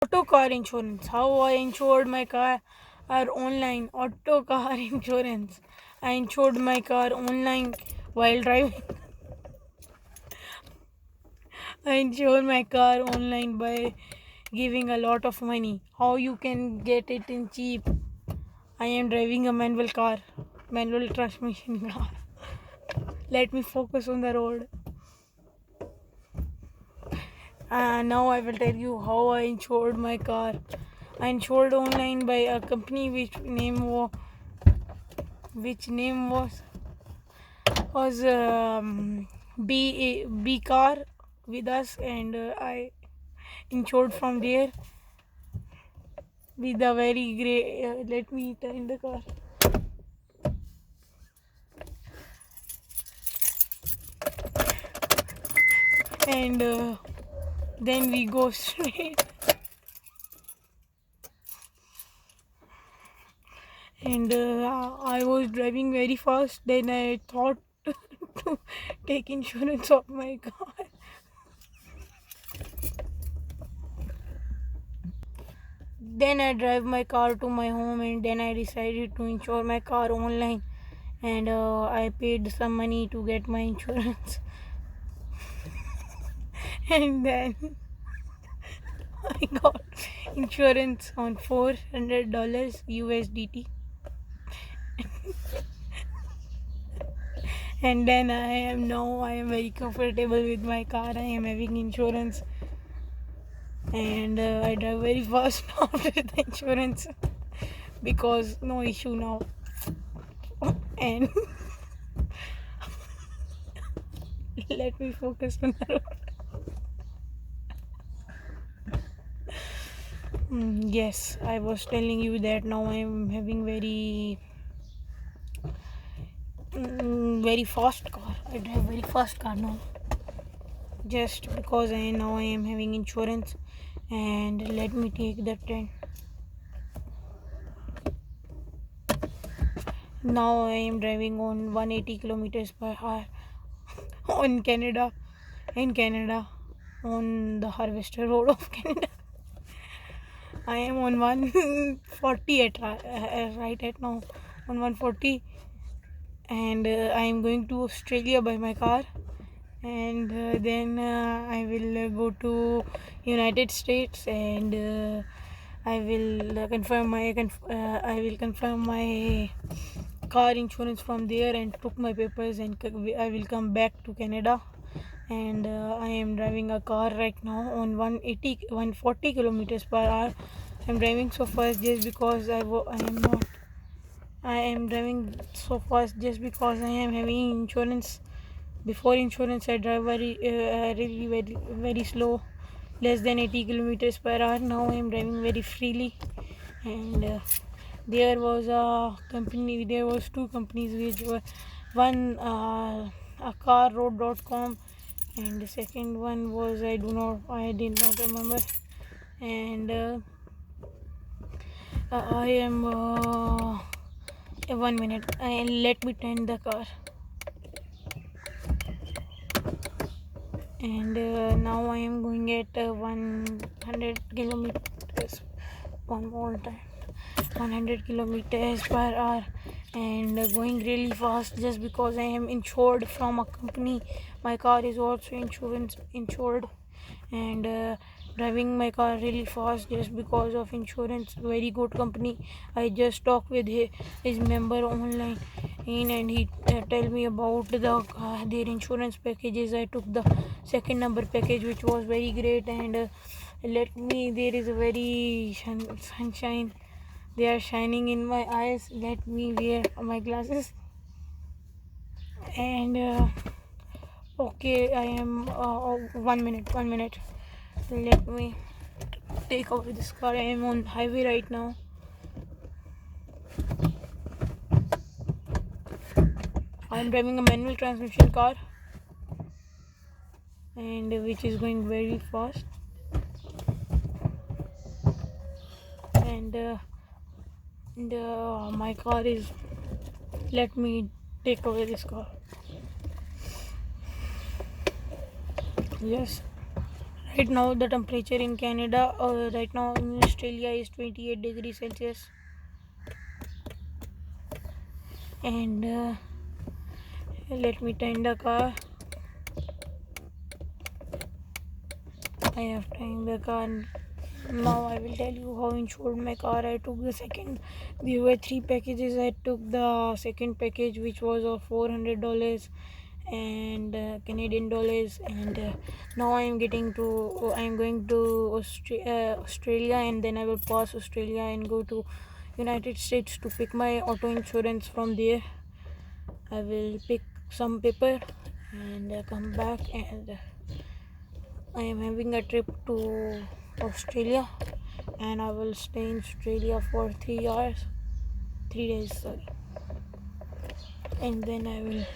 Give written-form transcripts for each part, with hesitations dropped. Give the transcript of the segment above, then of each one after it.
Auto car insurance. How I insured my car online. Auto car insurance. I insured my car online while driving. I insure my car online by giving a lot of money. How you can get it in cheap? I am driving a manual transmission car. Let me focus on the road. Now I will tell you how I insured my car. I insured online by a company which name was B car with us, and I insured from there with a very great. Let me turn the car. And then we go straight. And I was driving very fast. Then I thought to take insurance of my car. Then I drive my car to my home, and then I decided to insure my car online. And I paid some money to get my insurance. And then I got insurance on $400 USDT. And then I am very comfortable with my car. I am having insurance, and I drive very fast after the insurance because no issue now. And let me focus on the road. Yes, I was telling you that now I am having very fast car. I drive very fast car now, just because I am having insurance. And let me take the train. Now I am driving on 180 kilometers per hour in Canada, on the Harvester Road of Canada. I am on 140 right at now, on 140, and I am going to Australia by my car, and then I will go to United States, and I will confirm my car insurance from there and took my papers, and I will come back to Canada. And I am driving a car right now on 140 kilometers per hour. I'm driving so fast just because I am driving so fast just because I am having insurance. Before insurance, I drive very slow, less than 80 kilometers per hour. Now I am driving very freely. And there was two companies, which were one a carroad.com, and the second one was I did not remember. And I am 1 minute, and let me turn the car. And now I am going at 100 kilometers. One more time, 100 kilometers per hour, and going really fast just because I am insured from a company. My car is also insured, and driving my car really fast just because of insurance. Very good company. I just talked with his member online, and he tell me about their insurance packages. I took the second number package, which was very great. And there is a very sunshine. They are shining in my eyes. Let me wear my glasses. And okay, I am 1 minute. Let me take over this car. I am on highway right now. I am driving a manual transmission car, and which is going very fast. And my car is. Let me take away this car. Yes, Right now the temperature in Canada, right now in Australia is 28 degrees Celsius, and let me turn the car. I have turned the car. Now I will tell you how I insured my car. I took the second. There were 3 packages. I took the second package, which was of $400 and Canadian dollars, and now I am going to Australia, and then I will pass Australia and go to United States to pick my auto insurance from there. I will pick some paper and come back, and I am having a trip to Australia, and I will stay in Australia for 3 days, sorry, and then I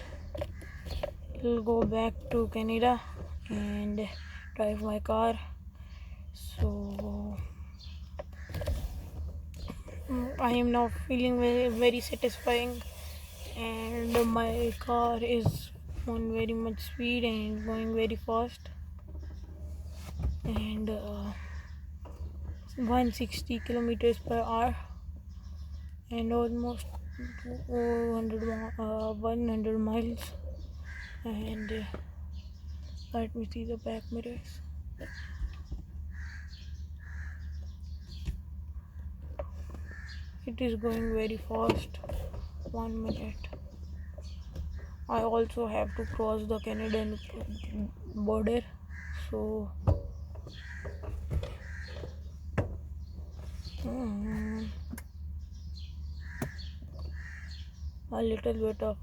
will go back to Canada and drive my car. So I am now feeling very, very satisfying, and my car is on very much speed and going very fast, and 160 kilometers per hour and almost 100 miles. And let me see the back mirrors. It is going very fast. 1 minute. I also have to cross the Canadian border, so a little bit of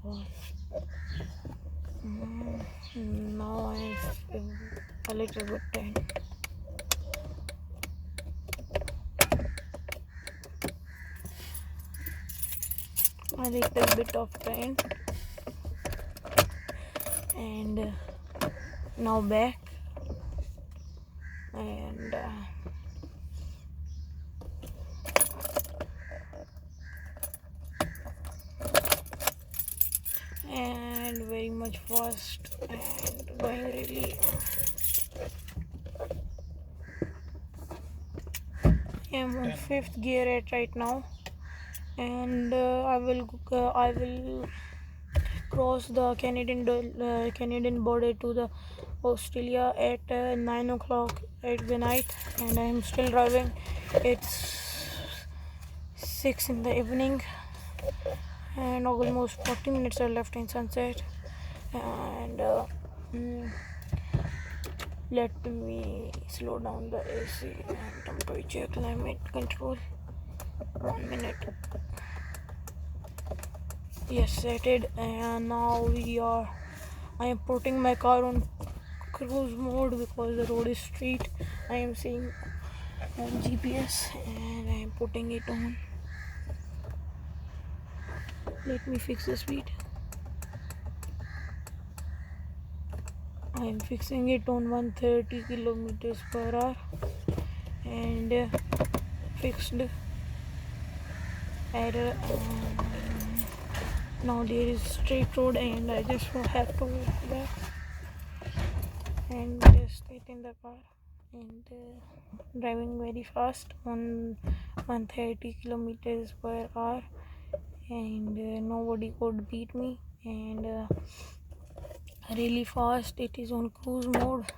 now I am a little bit tired. A little bit of time, and now back, and very much fast and going really. I am on 5th gear at right now, and I will cross the Canadian border to the Australia at 9 o'clock at the night, and I am still driving. It's 6 in the evening, and almost 40 minutes are left in sunset, and let me slow down the AC and temperature climate control. 1 minute. Yes, set it, and now I am putting my car on cruise mode because the road is straight. I am seeing GPS, and I am putting it on. Let me fix the speed. I am fixing it on 130 kilometers per hour, and fixed error. Now there is straight road, and I just have to walk back and just sit in the car, and driving very fast on 130 kilometers per hour, and nobody could beat me, and really fast. It is on cruise mode.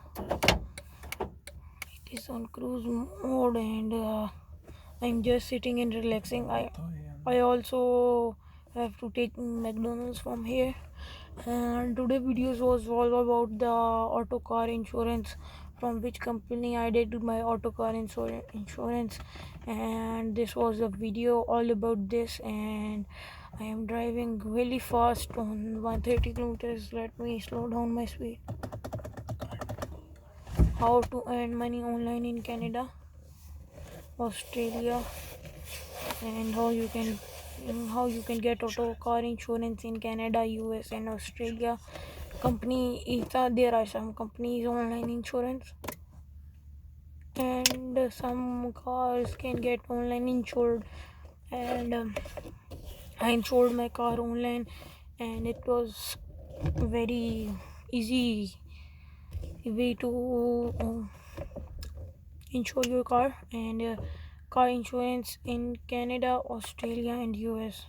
And I'm just sitting and relaxing. I also have to take McDonald's from here. And today videos was all about the auto car insurance, from which company I did my auto car insurance, and this was a video all about this. And I am driving really fast on 130 kilometers. Let me slow down my speed. How to earn money online in Canada, Australia, and how you can get auto car insurance in Canada, US, and Australia. There are some companies online insurance, and some cars can get online insured, and I insured my car online, and it was very easy way to insure your car, and car insurance in Canada, Australia, and US.